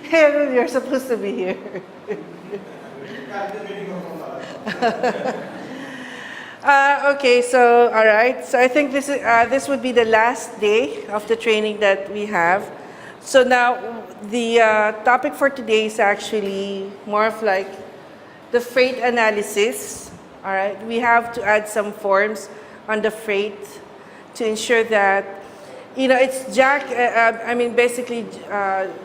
Hey, you're supposed to be here. Okay, so all right. So I think this would be the last day of the training that we have. So now the topic for today is actually more of like the freight analysis. All right, we have to add some forms on the freight to ensure that it's Jack. Basically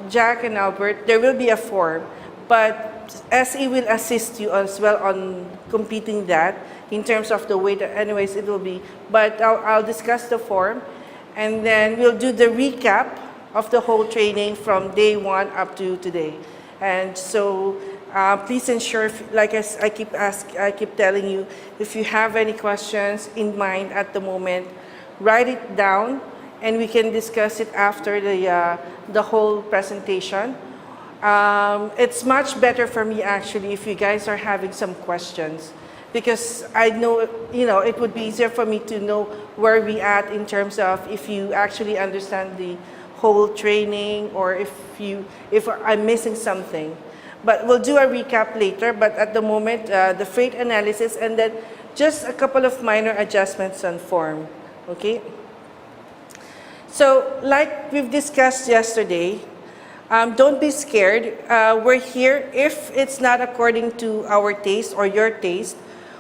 Jack and Albert. There will be a form, but SE will assist you as well on completing that in terms of the way that, anyways, it will be. But I'll discuss the form, and then we'll do the recap of the whole training from day 1 up to today. And so please ensure, like I keep telling you, if you have any questions in mind at the moment, write it down, and we can discuss it after the whole presentation. It's much better for me actually if you guys are having some questions, because I know, it would be easier for me to know where we at in terms of if you actually understand the whole training, or if I'm missing something. But we'll do a recap later, but at the moment, the freight analysis, and then just a couple of minor adjustments on form, okay? So like we've discussed yesterday, don't be scared. We're here. If it's not according to our taste or your taste,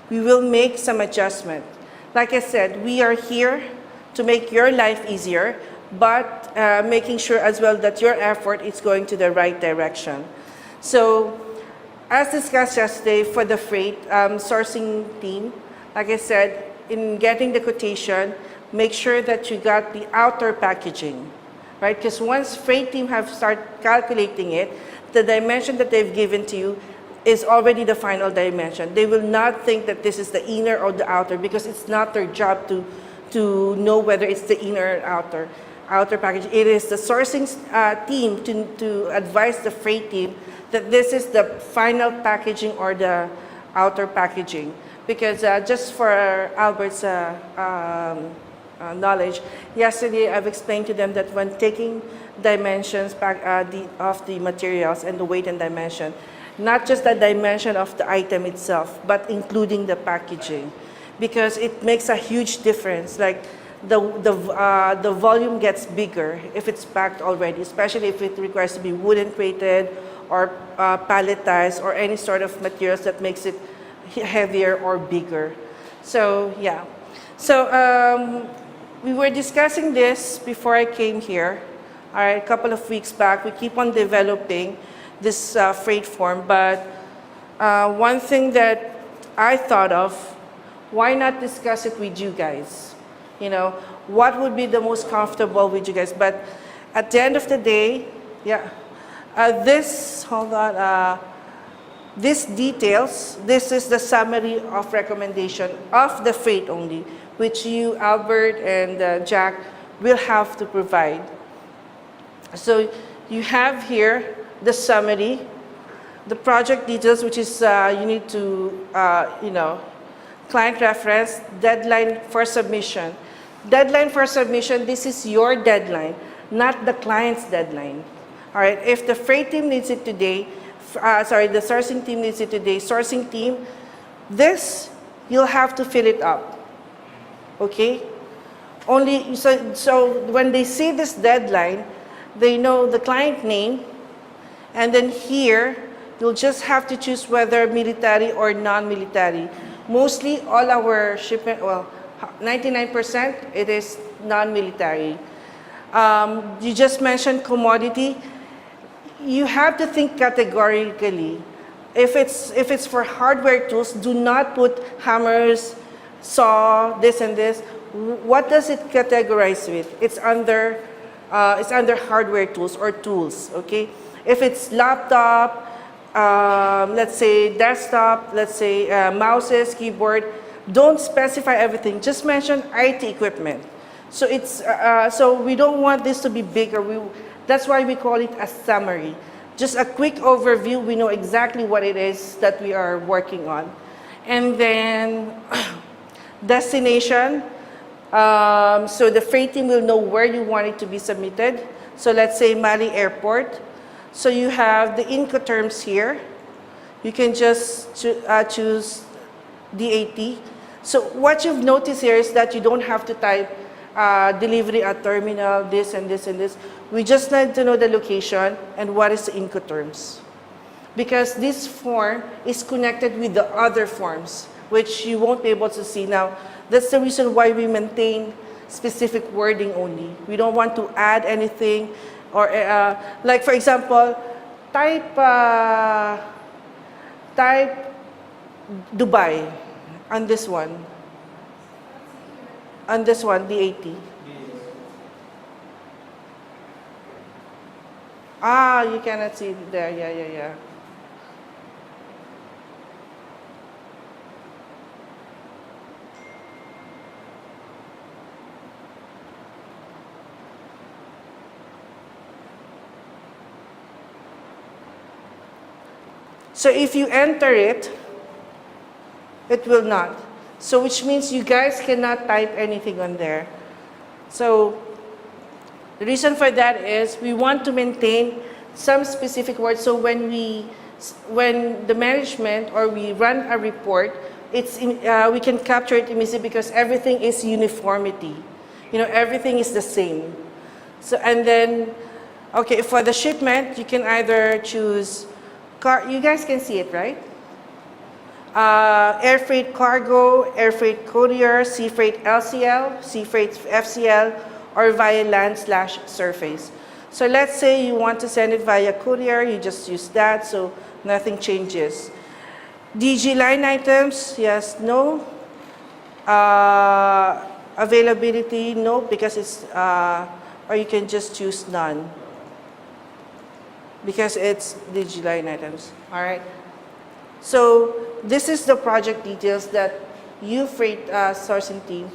we will make some adjustment. Like I said, we are here to make your life easier, but making sure as well that your effort is going to the right direction. So, as discussed yesterday for the freight sourcing team, like I said, in getting the quotation, make sure that you got the outer packaging, right? Because once freight team have started calculating it, the dimension that they've given to you is already the final dimension. They will not think that this is the inner or the outer, because it's not their job to know whether it's the inner or outer package. It is the sourcing team to advise the freight team that this is the final packaging or the outer packaging. Because just for Albert's knowledge, yesterday I've explained to them that when taking dimensions of the materials and the weight and dimension, not just the dimension of the item itself, but including the packaging, because it makes a huge difference. Like the volume gets bigger if it's packed already, especially if it requires to be wooden crated or palletized or any sort of materials that makes it heavier or bigger. So yeah, so we were discussing this before I came here. All right, a couple of weeks back, we keep on developing this freight form, but one thing that I thought of, why not discuss it with you guys? What would be the most comfortable with you guys? But at the end of the day, yeah, these details, this is the summary of recommendation of the freight only, which you, Albert, and Jack will have to provide. So you have here the summary, the project details, which is you need to, client reference, deadline for submission. Deadline for submission, this is your deadline, not the client's deadline. All right, if the freight team needs it today, the sourcing team needs it today, sourcing team, this, you'll have to fill it up, okay? Only, so when they see this deadline, they know the client name, and then here, you'll just have to choose whether military or non-military. Mostly, all our shipment, 99%, it is non-military. You just mentioned commodity. You have to think categorically. If it's for hardware tools, do not put hammers, saw, this and this. What does it categorize with? It's under hardware tools or tools, okay? If it's laptop, let's say desktop, let's say mouses, keyboard, don't specify everything. Just mention IT equipment. So so we don't want this to be bigger. That's why we call it a summary. Just a quick overview. We know exactly what it is that we are working on. And then destination. So the freight team will know where you want it to be submitted. So let's say Mali Airport. So you have the Incoterms here. You can just choose DAT. So what you've noticed here is that you don't have to type delivery at terminal, this and this and this. We just need to know the location and what is the Incoterms. Because this form is connected with the other forms, which you won't be able to see. Now, that's the reason why we maintain specific wording only. We don't want to add anything, or like for example, type Dubai on this one. On this one, DAT. Ah, you cannot see it there. Yeah. So if you enter it, it will not. So which means you guys cannot type anything on there. So the reason for that is we want to maintain some specific words. So when the management or we run a report, we can capture it immediately because everything is uniformity. You know, everything is the same. So and then, okay, for the shipment, you can either choose you guys can see it, right? Air freight cargo, air freight courier, sea freight LCL, sea freight FCL, or via land/surface. So let's say you want to send it via courier, you just use that, so nothing changes. DG line items, yes, no. Availability, no, because it's, or you can just choose none. Because it's DG line items, all right? So this is the project details that you freight sourcing team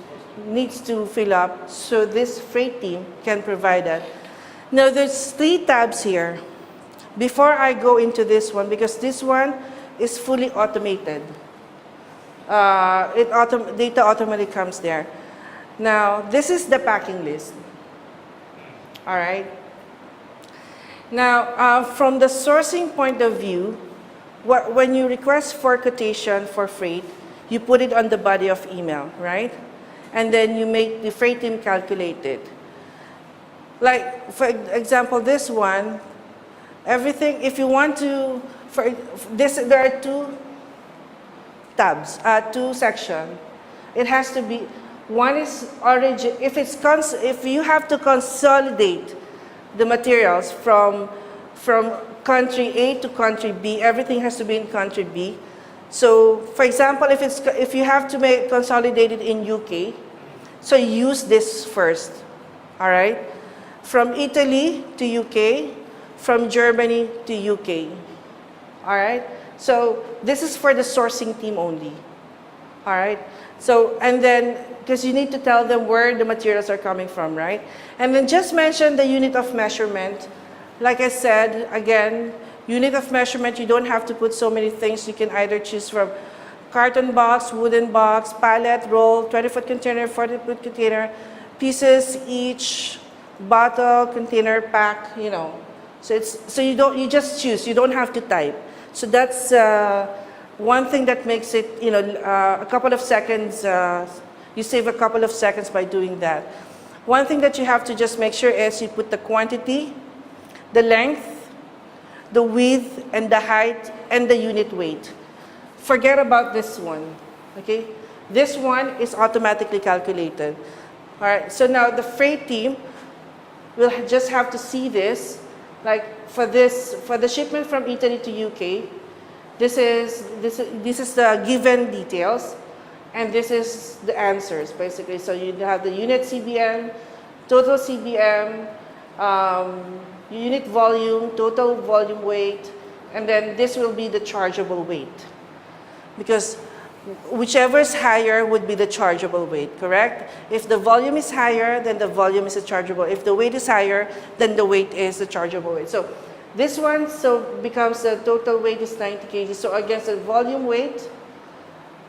needs to fill up so this freight team can provide that. Now there's 3 tabs here. Before I go into this one, because this one is fully automated. Data automatically comes there. Now this is the packing list, all right? Now, from the sourcing point of view, when you request for quotation for freight, you put it on the body of email, right? And then you make the freight team calculate it. Like, for example, this one, everything, if you want to, for this, there are 2 tabs, 2 sections. It has to be, one is origin, if you have to consolidate the materials from country A to country B, everything has to be in country B. So, for example, if you have to make consolidated in UK, so use this first, all right? From Italy to UK, from Germany to UK, all right? So this is for the sourcing team only, all right? So, and then, because you need to tell them where the materials are coming from, right? And then just mention the unit of measurement. Like I said, again, unit of measurement, you don't have to put so many things. You can either choose from carton box, wooden box, pallet, roll, 20-foot container, 40-foot container, pieces each, bottle, container, pack, you know. So you just choose, you don't have to type. So that's one thing that makes it, you know, a couple of seconds, you save a couple of seconds by doing that. One thing that you have to just make sure is you put the quantity, the length, the width, and the height, and the unit weight. Forget about this one, okay? This one is automatically calculated. All right, so now the freight team will just have to see this. Like for the shipment from Italy to UK, this is the given details, and this is the answers basically. So you have the unit CBM, total CBM, unit volume, total volume weight, and then this will be the chargeable weight. Because whichever is higher would be the chargeable weight, correct? If the volume is higher, then the volume is the chargeable. If the weight is higher, then the weight is the chargeable weight. So this one becomes the total weight is 90 kg. So against the volume weight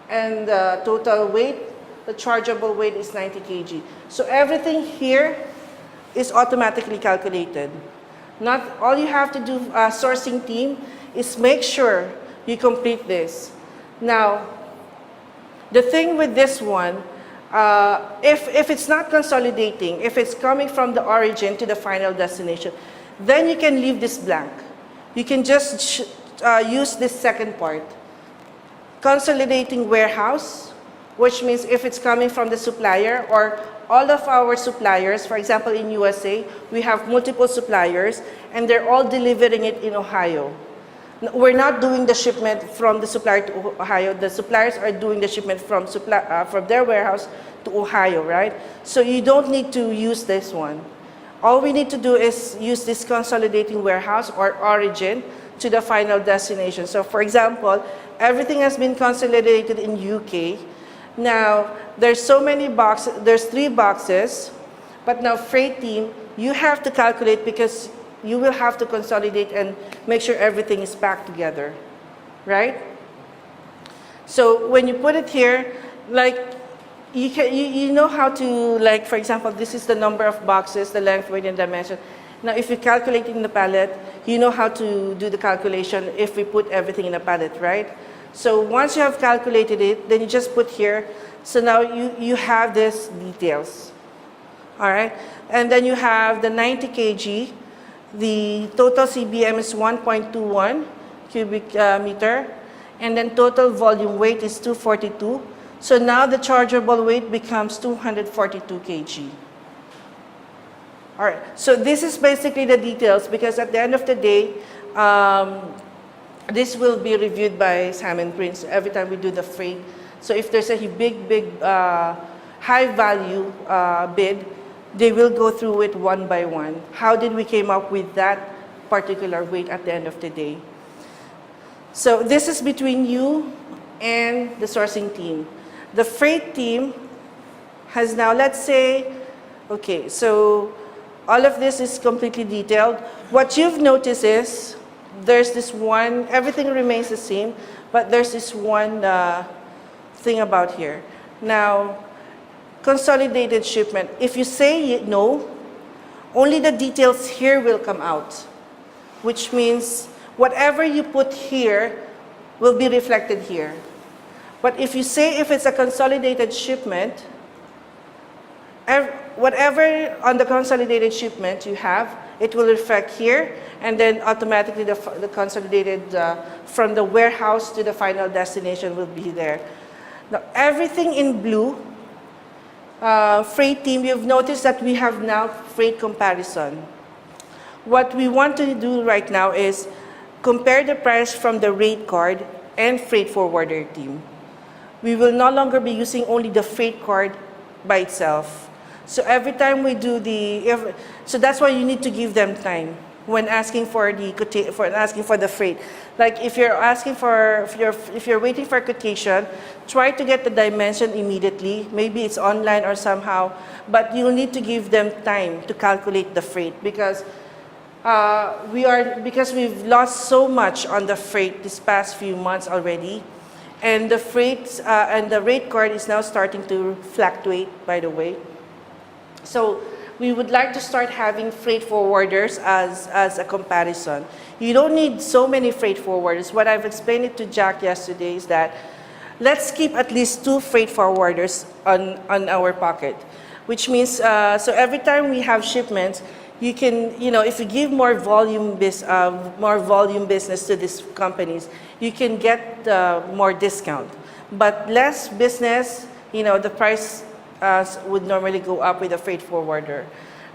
and the total weight, the chargeable weight is 90 kg. So everything here is automatically calculated. Not all you have to do, sourcing team, is make sure you complete this. Now, the thing with this one, if it's not consolidating, if it's coming from the origin to the final destination, then you can leave this blank. You can just use this second part. Consolidating warehouse, which means if it's coming from the supplier or all of our suppliers, for example, in USA, we have multiple suppliers and they're all delivering it in Ohio. We're not doing the shipment from the supplier to Ohio. The suppliers are doing the shipment from their warehouse to Ohio, right? So you don't need to use this one. All we need to do is use this consolidating warehouse or origin to the final destination. So for example, everything has been consolidated in UK. Now, there's so many boxes, there's 3 boxes, but now freight team, you have to calculate because you will have to consolidate and make sure everything is packed together, right? So when you put it here, like you know how to, like for example, this is the number of boxes, the length, weight, and dimension. Now if you calculate in the pallet, you know how to do the calculation if we put everything in a pallet, right? So once you have calculated it, then you just put here. So now you have these details, all right? And then you have the 90 kg. The total CBM is 1.21 cubic meter. And then total volume weight is 242. So now the chargeable weight becomes 242 kg. All right, so this is basically the details because at the end of the day, this will be reviewed by Sam and Prince every time we do the freight. So if there's a big high value bid, they will go through it one by one. How did we came up with that particular weight at the end of the day? So this is between you and the sourcing team. The freight team has now, let's say, okay, so all of this is completely detailed. What you've noticed is there's this one, everything remains the same, but there's this one thing about here. Now, consolidated shipment. If you say no, only the details here will come out, which means whatever you put here will be reflected here. But if you say if it's a consolidated shipment, whatever on the consolidated shipment you have, it will reflect here, and then automatically the consolidated from the warehouse to the final destination will be there. Now, everything in blue, freight team, you've noticed that we have now freight comparison. What we want to do right now is compare the price from the rate card and freight forwarder team. We will no longer be using only the freight card by itself. So every time we do so that's why you need to give them time when asking for the freight. Like if you're asking for, if you're waiting for quotation, try to get the dimension immediately. Maybe it's online or somehow, but you'll need to give them time to calculate the freight because we've lost so much on the freight this past few months already, and the freight and the rate card is now starting to fluctuate, by the way. So we would like to start having freight forwarders as a comparison. You don't need so many freight forwarders. What I've explained it to Jack yesterday is that let's keep at least 2 freight forwarders on our pocket, which means so every time we have shipments, you can, if you give more volume business to these companies, you can get more discount. But less business, the price would normally go up with a freight forwarder.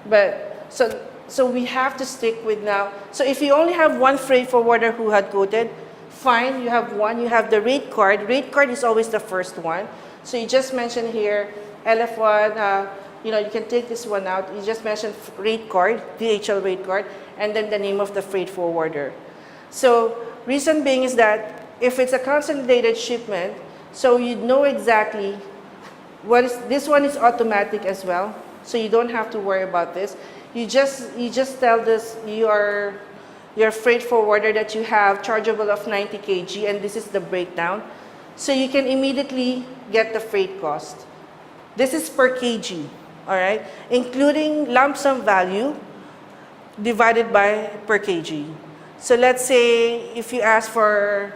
But so we have to stick with now. So if you only have one freight forwarder who had quoted, fine, you have one. You have the rate card. Rate card is always the first one. So you just mentioned here, LF1, you can take this one out. You just mentioned rate card, DHL rate card, and then the name of the freight forwarder. So reason being is that if it's a consolidated shipment, so you know exactly this one is automatic as well, so you don't have to worry about this. You just tell this your freight forwarder that you have chargeable of 90 kg, and this is the breakdown, so you can immediately get the freight cost. This is per kg, all right? Including lump sum value divided by per kg. So let's say if you ask for,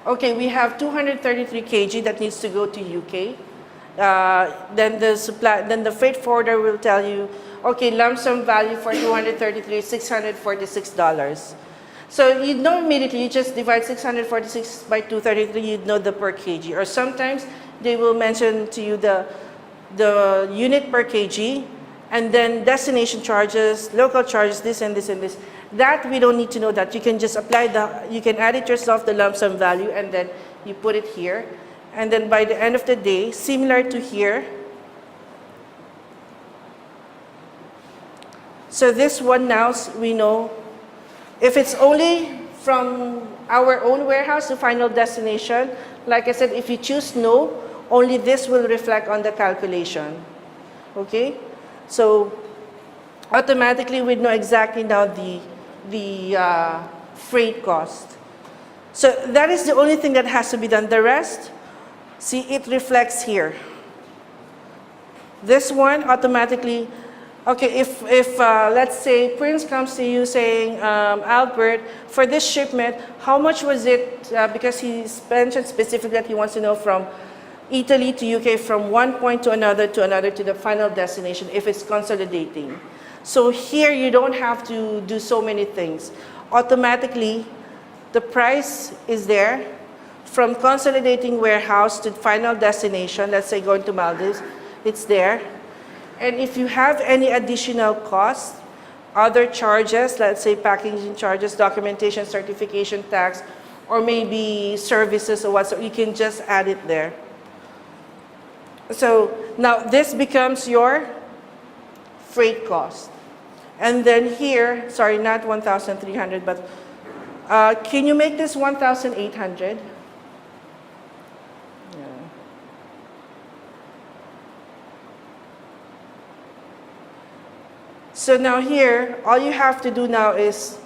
okay, we have 233 kg that needs to go to UK. Then the freight forwarder will tell you, okay, lump sum value for 233 is $646. So you know immediately, you just divide 646 by 233, you know the per kg. Or sometimes they will mention to you the unit per kg, and then destination charges, local charges, this and this and this. That we don't need to know that. You can just apply you can add it yourself, the lump sum value, and then you put it here. And then by the end of the day, similar to here, so this one now we know if it's only from our own warehouse to final destination, like I said, if you choose no, only this will reflect on the calculation. Okay? So automatically we know exactly now the freight cost. So that is the only thing that has to be done. The rest, see, it reflects here. This one automatically, okay, if let's say Prince comes to you saying, Albert, for this shipment, how much was it, because he mentioned specifically that he wants to know from Italy to UK, from one point to another to the final destination, if it's consolidating. So here you don't have to do so many things. Automatically, the price is there. From consolidating warehouse to final destination, let's say going to Maldives, it's there. And if you have any additional costs, other charges, let's say packaging charges, documentation, certification tax, or maybe services or whatsoever, you can just add it there. So now this becomes your freight cost. And then here, sorry, not 1,300, but can you make this 1,800? Yeah. So now here, all you have to do now is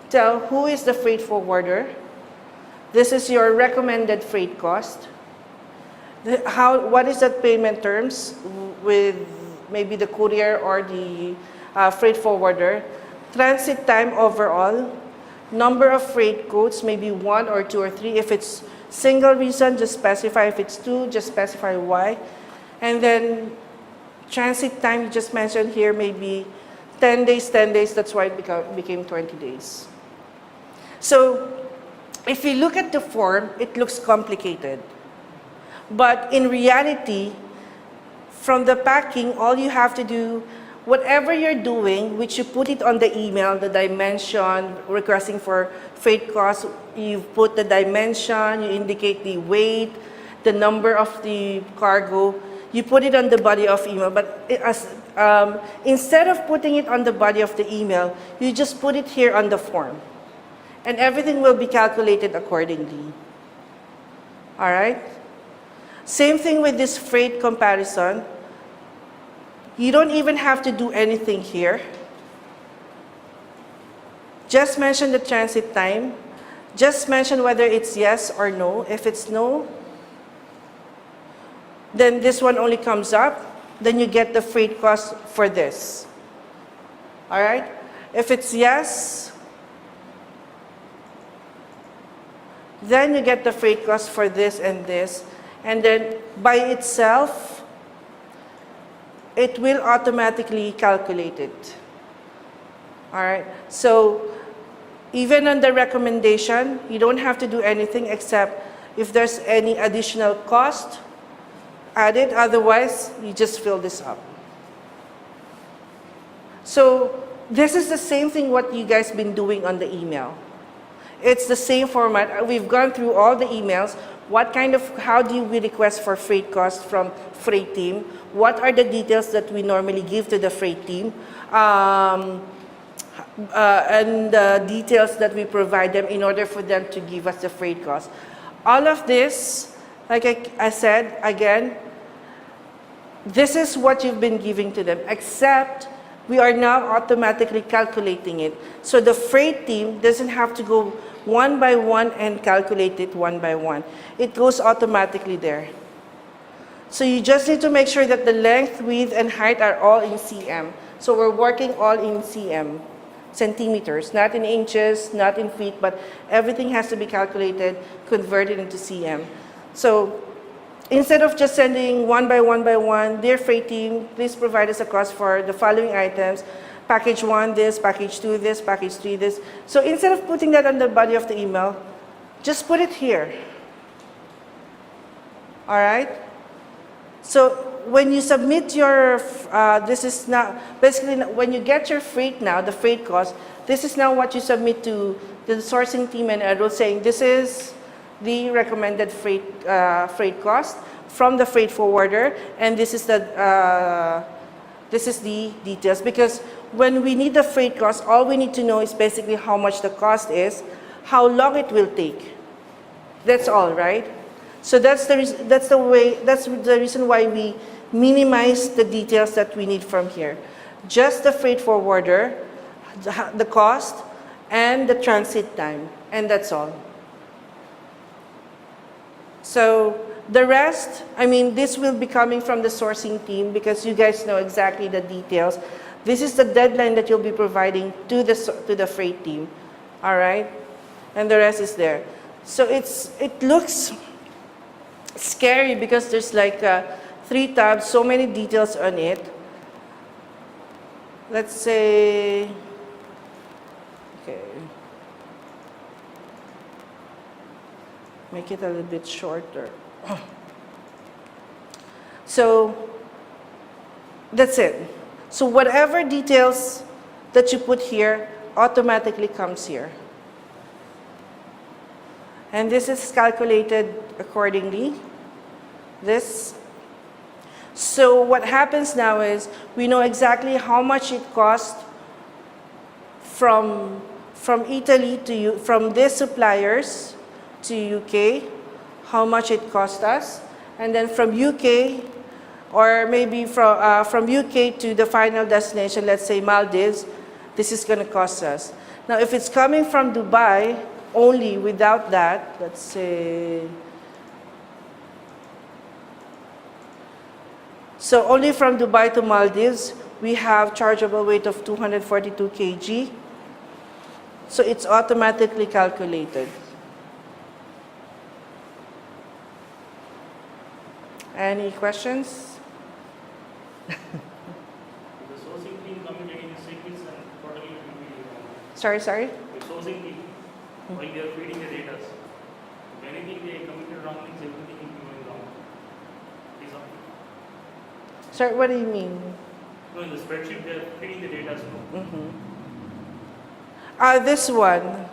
tell who is the freight forwarder. This is your recommended freight cost. What is that payment terms with maybe the courier or the freight forwarder? Transit time overall. Number of freight codes, maybe 1 or 2 or 3. If it's single reason, just specify. If it's 2, just specify why. And then transit time, you just mentioned here, maybe 10 days, that's why it became 20 days. So if you look at the form, it looks complicated. But in reality, from the packing, all you have to do, whatever you're doing, which you put it on the email, the dimension, requesting for freight costs, you put the dimension, you indicate the weight, the number of the cargo, you put it on the body of email. But instead of putting it on the body of the email, you just put it here on the form. And everything will be calculated accordingly. All right? Same thing with this freight comparison. You don't even have to do anything here. Just mention the transit time. Just mention whether it's yes or no. If it's no, then this one only comes up. Then you get the freight cost for this. All right? If it's yes, then you get the freight cost for this and this. And then by itself, it will automatically calculate it. All right? So even on the recommendation, you don't have to do anything except if there's any additional cost, add it. Otherwise, you just fill this up. So this is the same thing what you guys been doing on the email. It's the same format. We've gone through all the emails. How do we request for freight costs from freight team? What are the details that we normally give to the freight team? And the details that we provide them in order for them to give us the freight cost. All of this, like I said, again, this is what you've been giving to them, except we are now automatically calculating it. So the freight team doesn't have to go one by one and calculate it one by one. It goes automatically there. So you just need to make sure that the length, width, and height are all in cm. So we're working all in cm, centimeters, not in inches, not in feet, but everything has to be calculated, converted into cm. So instead of just sending one by one, dear freight team, please provide us a cost for the following items. Package 1 this, package 2 this, package 3 this. So instead of putting that on the body of the email, just put it here. All right? So when you submit your, this is now, basically when you get your freight now, the freight cost, this is now what you submit to the sourcing team and Edel saying this is the recommended freight cost from the freight forwarder, and this is the details. Because when we need the freight cost, all we need to know is basically how much the cost is, how long it will take. That's all, right? So that's the reason why we minimize the details that we need from here. Just the freight forwarder, the cost, and the transit time, and that's all. So the rest, I mean, this will be coming from the sourcing team because you guys know exactly the details. This is the deadline that you'll be providing to the freight team, all right? And the rest is there. So it looks scary because there's like 3 tabs, so many details on it. Let's say, okay, make it a little bit shorter. So that's it. So whatever details that you put here automatically comes here. And this is calculated accordingly. This. So what happens now is we know exactly how much it costs from Italy to from these suppliers to UK, how much it cost us, and then from UK, or maybe from UK to the final destination, let's say Maldives, this is going to cost us. Now, if it's coming from Dubai only without that, let's say, so only from Dubai to Maldives, we have chargeable weight of 242 kg. So it's automatically calculated. Any questions? The sourcing team coming again is sequence and totally will be Sorry? the sourcing team, while they are feeding the data. If anything they committed wrong means everything will be going wrong. Is that? Sorry, what do you mean? No, in the spreadsheet they are feeding the data. This one.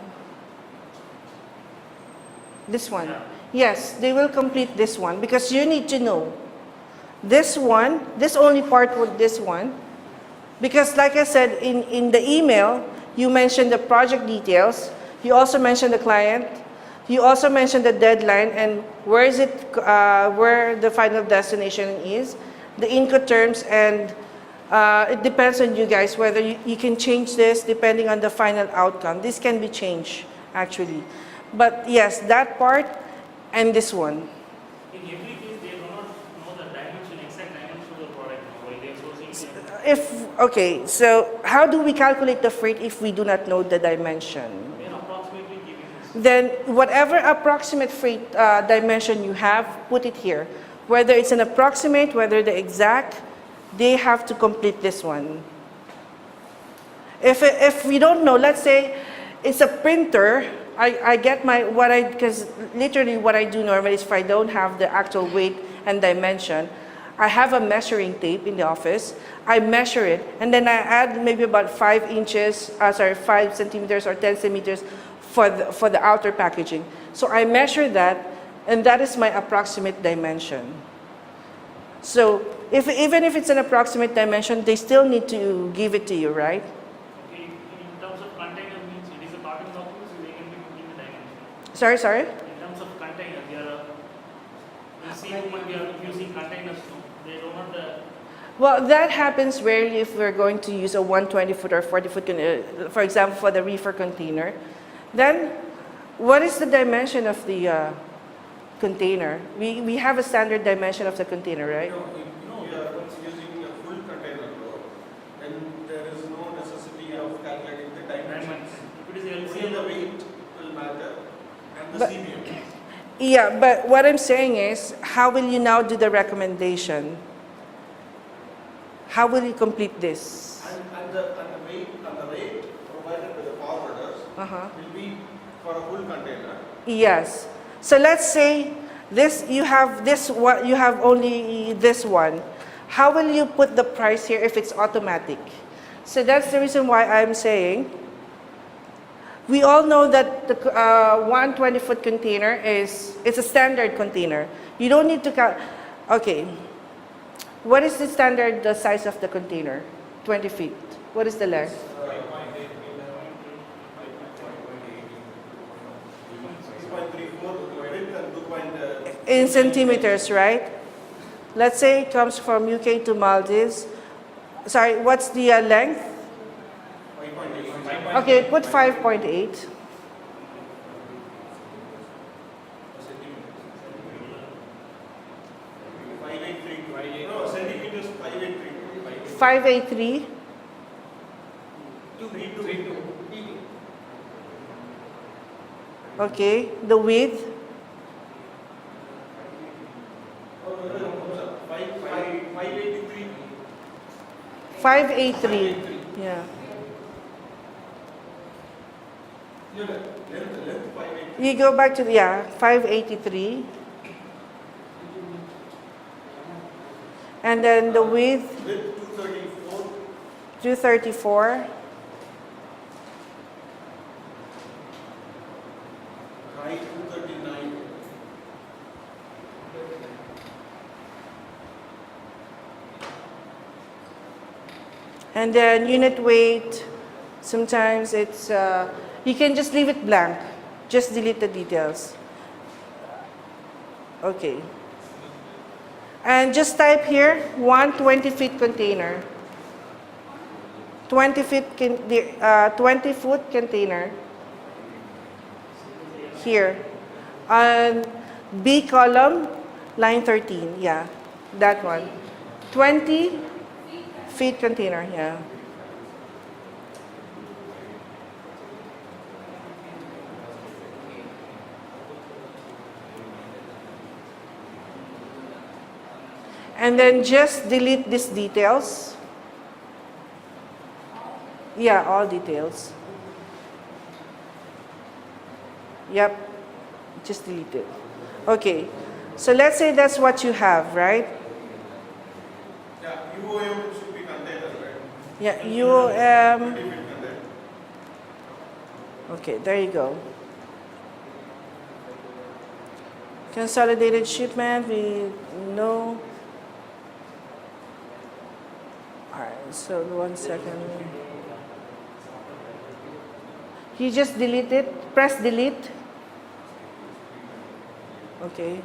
This one. Yeah. Yes, they will complete this one because you need to know. This one, this only part with this one. Because like I said, in the email, you mentioned the project details. You also mentioned the client. You also mentioned the deadline and where is it, where the final destination is, the Incoterms, and it depends on you guys whether you can change this depending on the final outcome. This can be changed, actually. But yes, that part and this one. In every case, they do not know the dimension, exact dimension of the product while they are sourcing. Okay, so how do we calculate the freight if we do not know the dimension? They are approximately giving this. Then whatever approximate freight dimension you have, put it here. Whether it's an approximate, whether the exact, they have to complete this one. If we don't know, let's say it's a printer, I get because literally what I do normally is if I don't have the actual weight and dimension, I have a measuring tape in the office, I measure it, and then I add maybe about 5 centimeters or 10 centimeters for the outer packaging. So I measure that, and that is my approximate dimension. So even if it's an approximate dimension, they still need to give it to you, right? Okay, in terms of container means it is a carton document, so they can be putting the dimension. Sorry? In terms of container, they are you see when we are using containers, they do not. Well, that happens rarely if we're going to use a 120-foot or 40-foot, for example, for the reefer container. Then, what is the dimension of the container. We have a standard dimension of the container, right? You are using a full container load, and there is no necessity of calculating the dimensions. If it is Only the LCM, weight will matter and the But- CBM. Yeah, but what I'm saying is, how will you now do the recommendation? How will you complete this? And the rate provided by the forwarders Uh-huh. will be for a full container. Yes. So let's say you have this one, you have only this one. How will you put the price here if it's automatic? So that's the reason why I'm saying we all know that the 120-foot container it's a standard container. You don't need to count. Okay. What is the standard the size of the container? 20 feet. What is the length? 6.34 width and 2. In centimeters, right? Let's say it comes from UK to Maldives. Sorry, what's the length? 5.8 Okay, put 5.8. No, centimeters 583. 583. 32. Okay, the width. 583. 583. Yeah. Length 583. You go back to the, 583. And then the width, Width 234. 234. Height 239. And then unit weight, sometimes it's, you can just leave it blank. Just delete the details. Okay. And just type here, 120-foot container. 20-foot container. Here. And B column, line 13. Yeah, that one. 20-feet container, yeah. And then just delete these details. Yeah, all details. Yep, just delete it. Okay, so let's say that's what you have, right? Yeah, UOM should be container, right? Yeah, 20 feet container. Okay, there you go. Consolidated shipment, we know. Alright, so 1 second. You just delete it, press delete. Okay.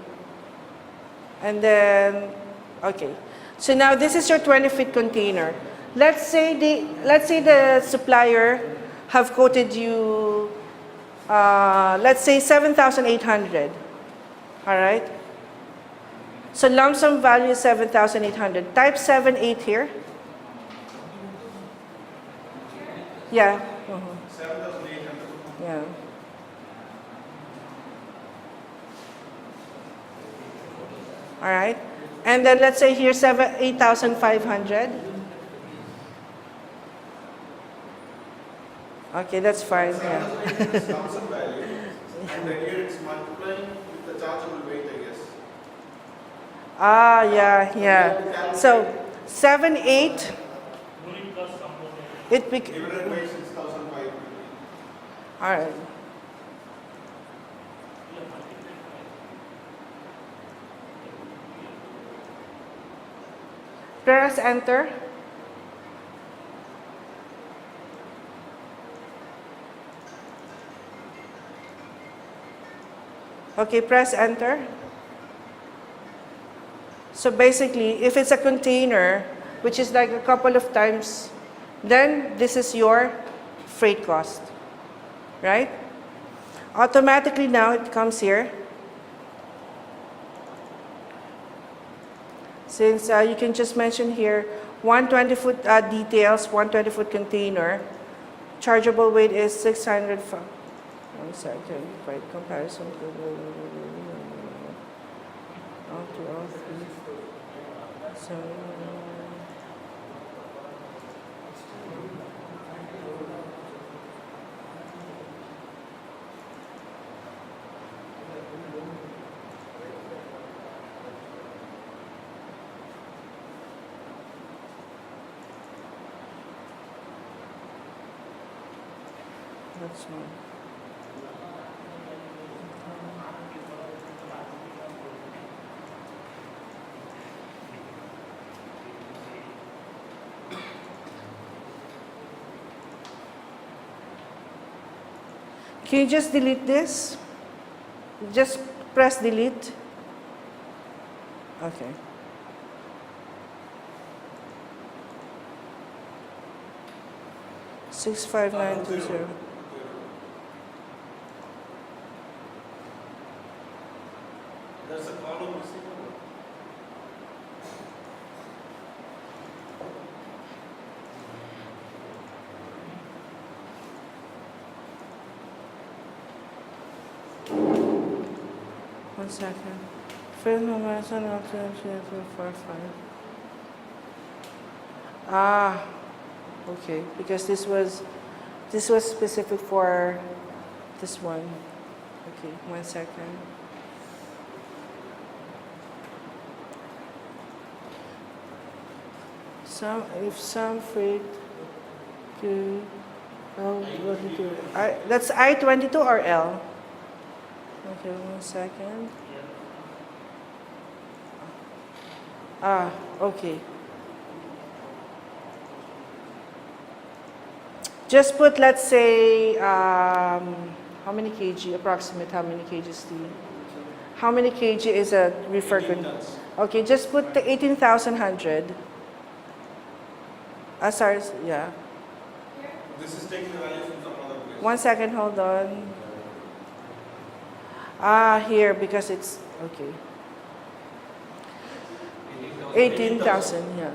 And then, okay. So now this is your 20-foot container. Let's say the supplier have quoted you, let's say 7,800. All right. So lump sum value is 7,800. Type 78 here. Yeah. 7,800. Yeah. All right. And then let's say here 8,500. Okay, that's fine. Yeah. 7,800 is Thomson value, and then here it's multiplying with the chargeable weight, I guess. Ah, yeah. So 7, 8. unit cost component. Divided by 6,500. All right. Press enter. Okay, press enter. So basically, if it's a container, which is like a couple of times, then this is your freight cost, right? Automatically now it comes here. Since you can just mention here, 120-foot details, 120-foot container, chargeable weight is 600. 1 second, by comparison to all to all three. So, that's one. Can you just delete this? Just press delete. Okay. Six five nine two zero. There's a column missing. One second. First number, son, up to 4, 5. Ah, okay. Because this was specific for this one. Okay, 1 second. If some freight to that's I-22 or L? Okay, 1 second. Ah, okay. Just put, let's say, how many kg, approximate how many kgs do you? How many kg is a reefer? 18 tons. Okay, just put the 18,100. Sorry, yeah. This is taking the value from some other place. 1 second, hold on. Ah, here, because it's, okay. 18,000, yeah.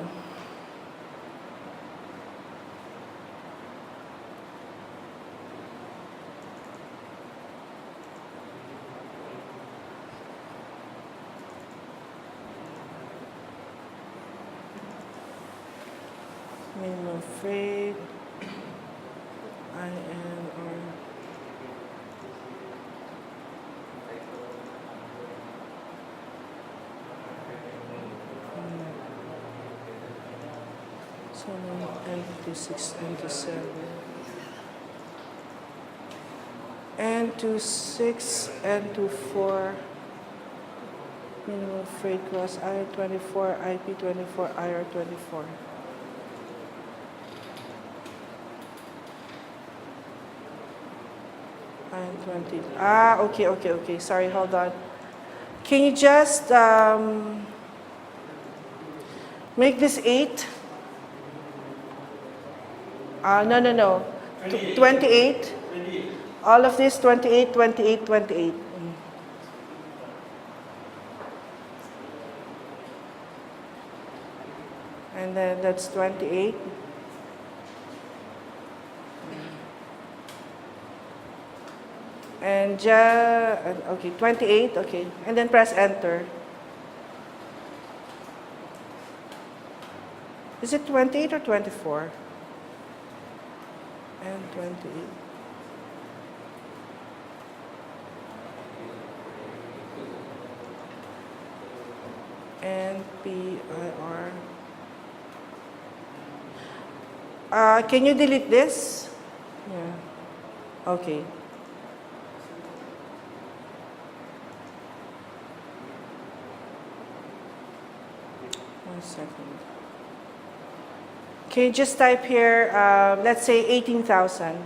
Minimum freight, INR. So, N26, N27. N26, N24. Minimum freight cost, IR24, IP24, IR24. I-20. Ah, okay. Sorry, hold on. Can you just make this 8? No. 28. 28. All of this 28, 28, 28. And then that's 28. And okay, 28, okay. And then press enter. Is it 28 or 24? And 28. And PIR. Can you delete this? Yeah. Okay. One second. Can you just type here, let's say 18,000.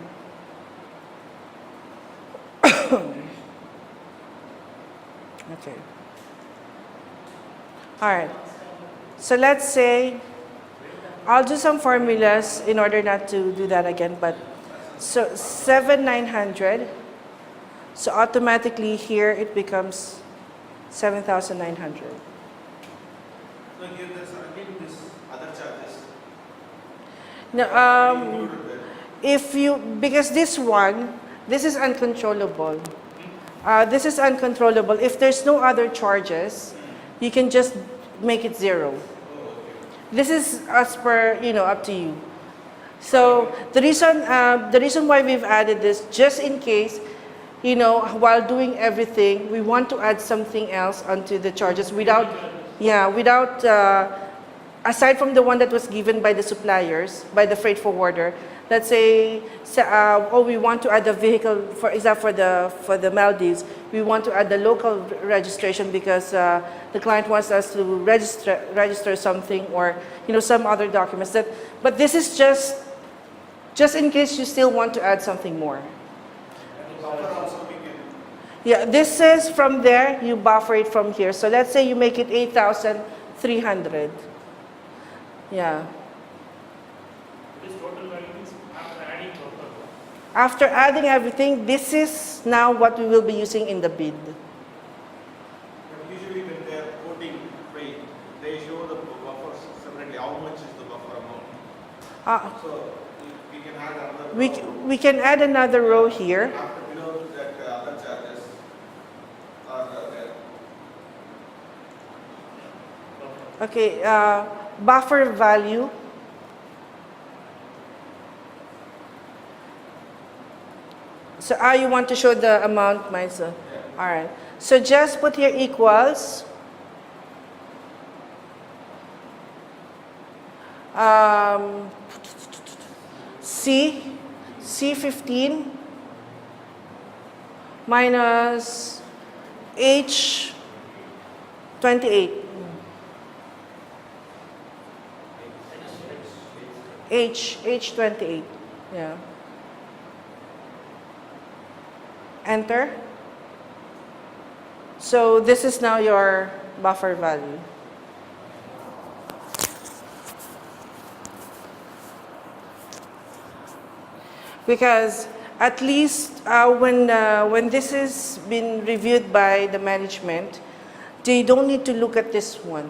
Okay. All right. So let's say, I'll do some formulas in order not to do that again, but so 7,900. So automatically here it becomes 7,900. No, here there's again this other charges. No, Included there. if you, because this one, this is uncontrollable. This is uncontrollable. If there's no other charges, you can just make it 0. This is as per, up to you. So the reason why we've added this, just in case, while doing everything, we want to add something else onto the charges without, aside from the one that was given by the suppliers, by the freight forwarder. Let's say, we want to add a vehicle, for example, for the Maldives, we want to add the local registration because the client wants us to register something or some other documents. But this is just in case you still want to add something more. Buffer also we can. Yeah, this is from there, you buffer it from here. So let's say you make it 8,300. Yeah. This total value is after adding buffer. After adding everything, this is now what we will be using in the bid. But usually when they are quoting freight, they show the buffers separately. How much is the buffer amount? So we can add another. We can add another row here. After below that other charges are there. Okay, buffer value. So you want to show the amount, Maisa? All right. So just put here equals. C15 minus H28. H28. Yeah. Enter. So this is now your buffer value. Because at least when this has been reviewed by the management, they don't need to look at this one.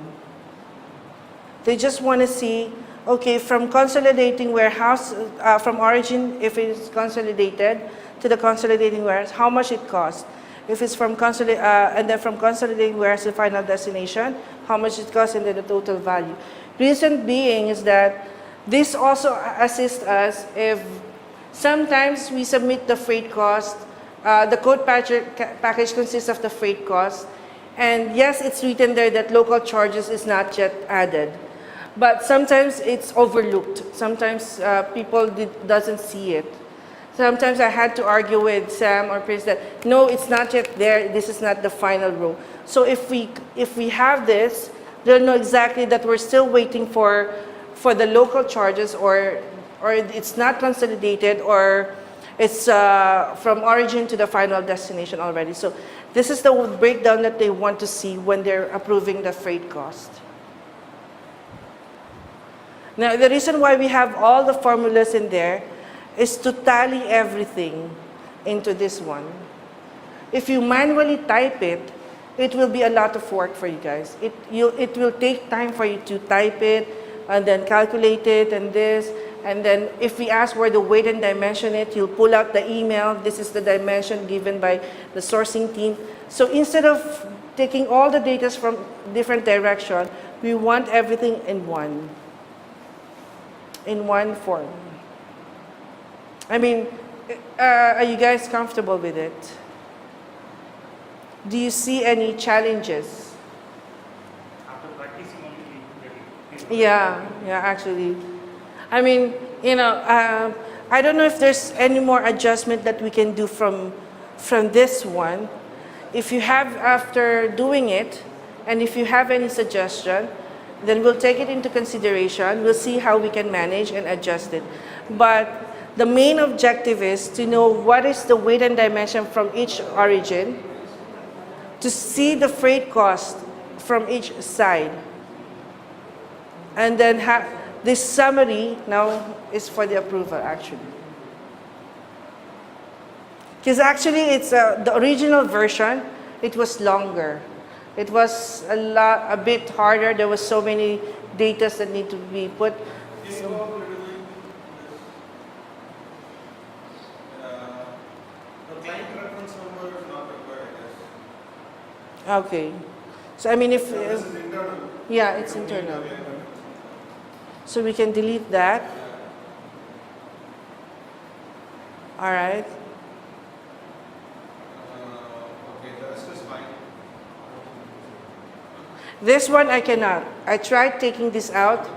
They just want to see, okay, from consolidating warehouse, from origin, if it's consolidated, to the consolidating warehouse, how much it costs. If it's from and then from consolidating warehouse to final destination, how much it costs, and then the total value. Reason being is that this also assists us if sometimes we submit the freight cost, the quote package consists of the freight cost, and yes, it's written there that local charges is not yet added. But sometimes it's overlooked. Sometimes people doesn't see it. Sometimes I had to argue with Sam or Prince that no, it's not yet there. This is not the final row. So if we have this, they'll know exactly that we're still waiting for the local charges, or it's not consolidated, or it's from origin to the final destination already. So this is the breakdown that they want to see when they're approving the freight cost. Now, the reason why we have all the formulas in there is to tally everything into this one. If you manually type it, it will be a lot of work for you guys. It will take time for you to type it and then calculate it and this. And then if we ask where the weight and dimension it, you'll pull out the email. This is the dimension given by the sourcing team. So instead of taking all the data from different direction, we want everything in one form. I mean, are you guys comfortable with it? Do you see any challenges? After practicing only we get it. Yeah, actually. I mean, I don't know if there's any more adjustment that we can do from this one. If you have, after doing it, and if you have any suggestion, then we'll take it into consideration. We'll see how we can manage and adjust it. But the main objective is to know what is the weight and dimension from each origin, to see the freight cost from each side, and then this summary now is for the approval, actually. Because actually it's the original version, it was longer. It was a bit harder. There was so many data that need to be put. Can you go up a little bit? The client reference number is not required, I guess. Okay. So I mean, if So this is internal. yeah, it's You don't need internal. the client reference. So we can delete that. All right. Okay, the rest is fine. This one I cannot. I tried taking this out,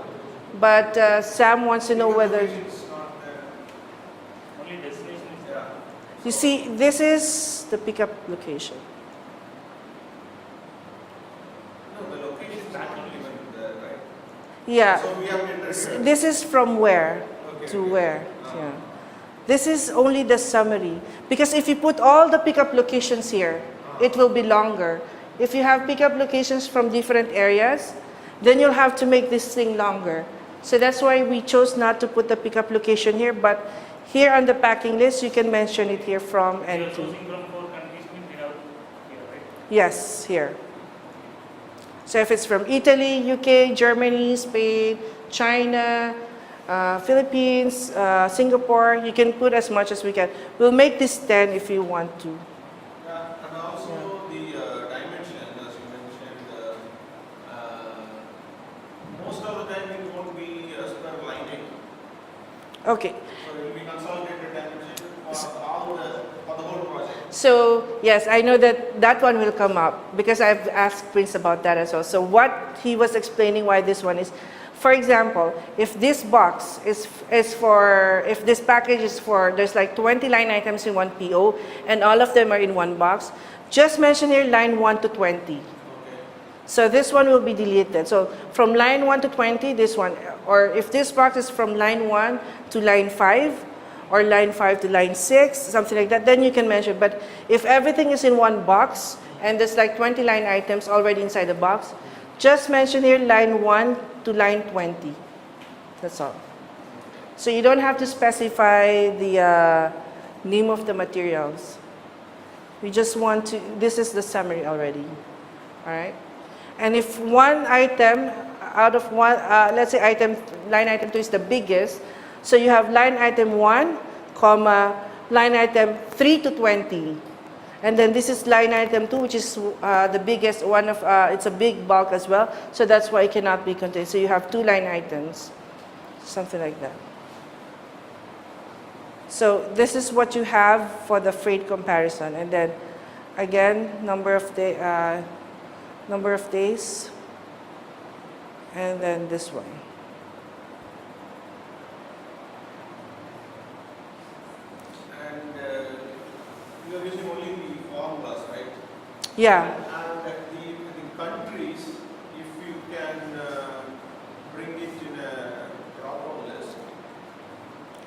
but Sam wants to know whether. It's not there. Only destination is Yeah. You see, this is the pickup location. No, the location is not given there, right? Yeah. So we have to enter here. This is from where Okay, to okay. where. Yeah. This is only the summary. Because if you put all the pickup locations here, it will be longer. If you have pickup locations from different areas, then you'll have to make this thing longer. So that's why we chose not to put the pickup location here, but here on the packing list, you can mention it here from you and are to. sourcing from 4 countries, means we have here, right? Yes, here. So if it's from Italy, UK, Germany, Spain, China, Philippines, Singapore, you can put as much as we can. We'll make this 10 if you want to. Yeah, and also the dimension, as you mentioned, most of the time it won't be as per lining. Okay. So it will be consolidated dimension for the whole project. So yes, I know that that one will come up because I've asked Prince about that as well. So what he was explaining why this one is, for example, if this box is for, if this package is for, there's like 20 line items in one PO and all of them are in one box, just mention here line 1 to 20. Okay. So this one will be deleted. So from line 1 to 20, this one, or if this box is from line 1 to line 5, or line 5 to line 6, something like that, then you can mention. But if everything is in one box, and there's like 20 line items already inside the box, just mention here line 1 to line 20. That's all. So you don't have to specify the name of the materials. We just want to, this is the summary already. All right? And if one item out of one, let's say line item 2 is the biggest, so you have line item 1, comma, line item 3 to 20. And then this is line item 2, which is the biggest one of, it's a big bulk as well. So that's why it cannot be contained. So you have 2 line items, something like that. So this is what you have for the freight comparison. And then again, number of days. And then this one. You are using only the formulas, right? Yeah. And the countries, if you can bring it in a drop-down list,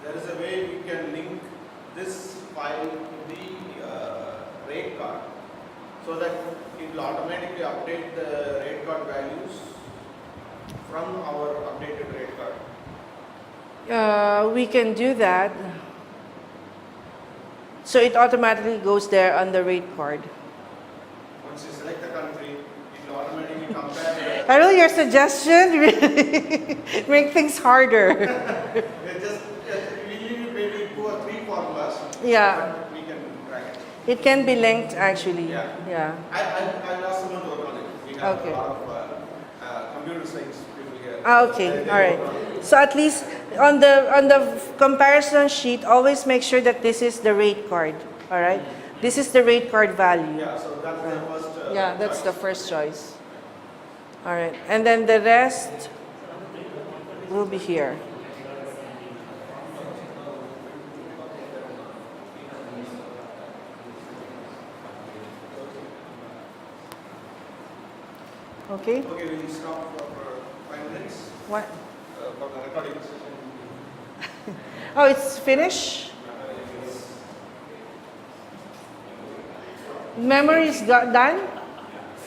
there is a way we can link this file to the rate card, so that it will automatically update the rate card values from our updated rate card. We can do that. So it automatically goes there on the rate card. Once you select the country, it will automatically compare I know your suggestion really make things harder. we need maybe 2 or 3 formulas. Yeah. But we can track it. It can be linked actually. Yeah. Yeah. I'll ask someone to work on it. We have Okay. a lot of computer science people here. Okay. They All right. work on it. So at least on the comparison sheet, always make sure that this is the rate card. All right. This is the rate card value. Yeah, so that's the first. Yeah, that's the choice. first choice. All right. And then the rest will be here. Okay. Okay, we'll stop for 5 minutes What? for the recording session. Oh, it's finished? Memory is done?